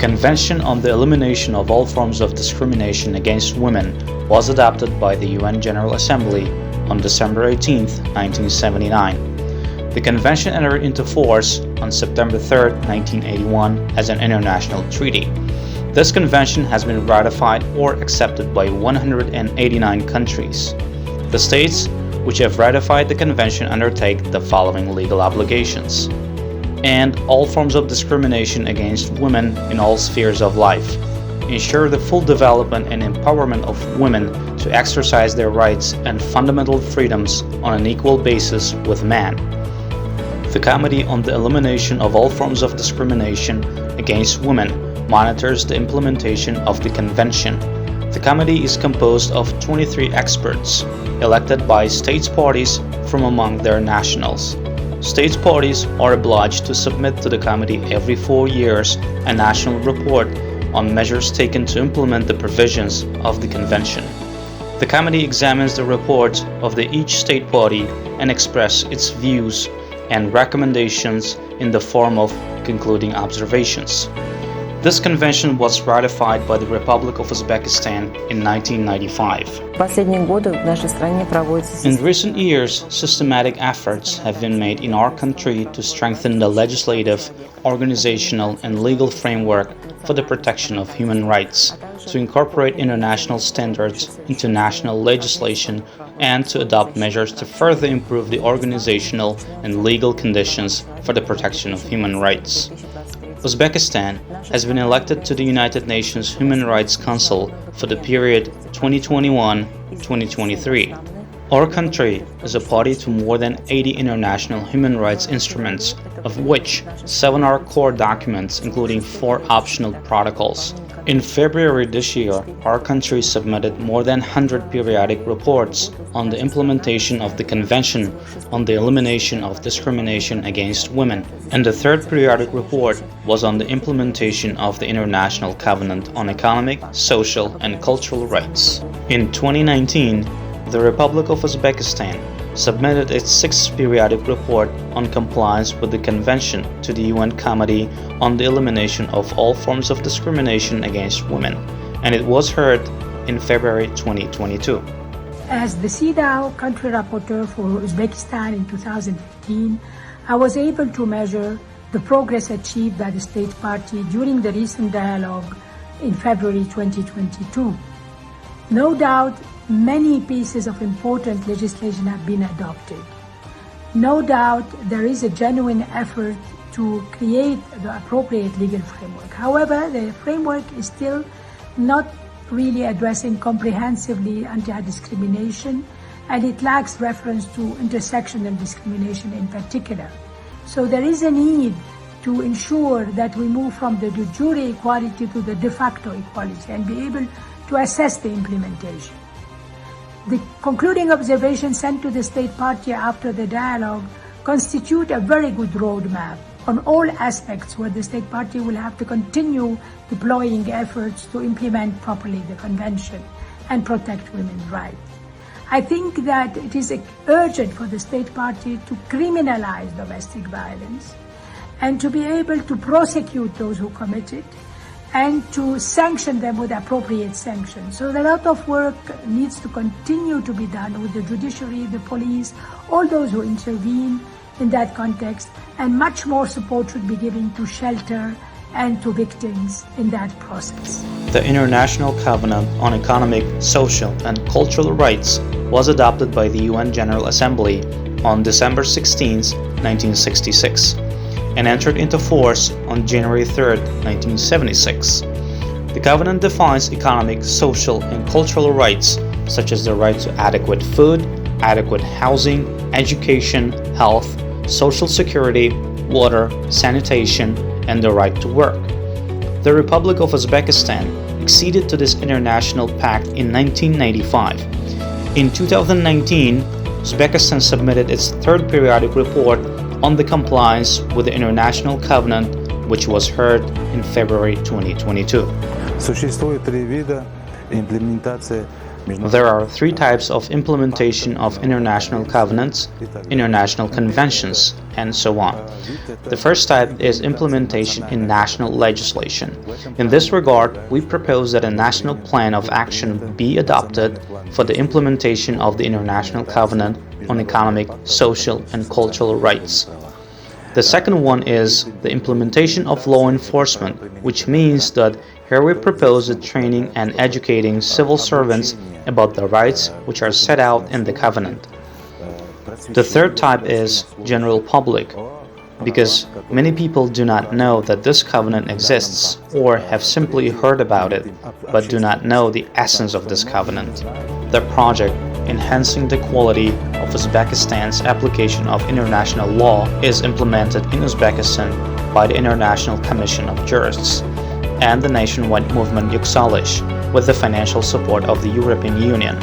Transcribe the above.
Convention on the Elimination of All Forms of Discrimination Against Women was adopted by the UN General Assembly on December 18, 1979. The convention entered into force on September 3, 1981 as an international treaty. This convention has been ratified or accepted by 189 countries. The states which have ratified the convention undertake the following legal obligations: end all forms of discrimination against women in all spheres of life, ensure the full development and empowerment of women to exercise their rights and fundamental freedoms on an equal basis with men. The Committee on the Elimination of All Forms of Discrimination Against Women monitors the implementation of the Convention. The committee is composed of 23 experts, elected by states parties from among their nationals. States parties are obliged to submit to the committee every 4 years a national report on measures taken to implement the provisions of the Convention. The committee examines the reports of each state party and expresses its views and recommendations in the form of concluding observations. This convention was ratified by the Republic of Uzbekistan in 1995. In recent years, systematic efforts have been made in our country to strengthen the legislative, organizational, and legal framework for the protection of human rights, to incorporate international standards into national legislation, and to adopt measures to further improve the organizational and legal conditions for the protection of human rights. Uzbekistan has been elected to the United Nations Human Rights Council for the period 2021-2023. Our country is a party to more than 80 international human rights instruments, of which 7 are core documents, including 4 optional protocols. In February this year, our country submitted more than 100 periodic reports on the implementation of the Convention on the Elimination of Discrimination Against Women, and the 3rd periodic report was on the implementation of the International Covenant on Economic, Social, and Cultural Rights. In 2019, the Republic of Uzbekistan submitted its 6th periodic report on compliance with the Convention to the UN Committee on the Elimination of All Forms of Discrimination Against Women, and it was heard in February 2022. As the CEDAW country rapporteur for Uzbekistan in 2015, I was able to measure the progress achieved by the state party during the recent dialogue in February 2022. No doubt, many pieces of important legislation have been adopted. No doubt there is a genuine effort to create the appropriate legal framework. However, the framework is still not really addressing comprehensively anti-discrimination, and it lacks reference to intersectional discrimination in particular. So there is a need to ensure that we move from the de jure equality to the de facto equality and be able to assess the implementation. The concluding observations sent to the state party after the dialogue constitute a very good roadmap on all aspects where the state party will have to continue deploying efforts to implement properly the convention and protect women's rights. I think that it is urgent for the state party to criminalize domestic violence and to be able to prosecute those who commit it and to sanction them with appropriate sanctions. So a lot of work needs to continue to be done with the judiciary, the police, all those who intervene in that context, and much more support should be given to shelter and to victims in that process. The International Covenant on Economic, Social, and Cultural Rights was adopted by the UN General Assembly on December 16, 1966. And entered into force on January 3, 1976. The Covenant defines economic, social, and cultural rights such as the right to adequate food, adequate housing, education, health, social security, water, sanitation, and the right to work. The Republic of Uzbekistan acceded to this international pact in 1995. In 2019, Uzbekistan submitted its 3rd periodic report on the compliance with the International Covenant, which was heard in February 2022. Существует 3 вида имплементации There are three types of implementation of international covenants, international conventions, and so on. The first type is implementation in national legislation. In this regard, we propose that a national plan of action be adopted for the implementation of the International Covenant on Economic, Social, and Cultural Rights. The second one is the implementation of law enforcement, which means that here we propose the training and educating civil servants about the rights which are set out in the covenant. The third type is general public, because many people do not know that this covenant exists or have simply heard about it, but do not know the essence of this covenant. The project Enhancing the Quality of Uzbekistan's Application of International Law is implemented in Uzbekistan by the International Commission of Jurists and the nationwide movement Yükseliş with the financial support of the European Union.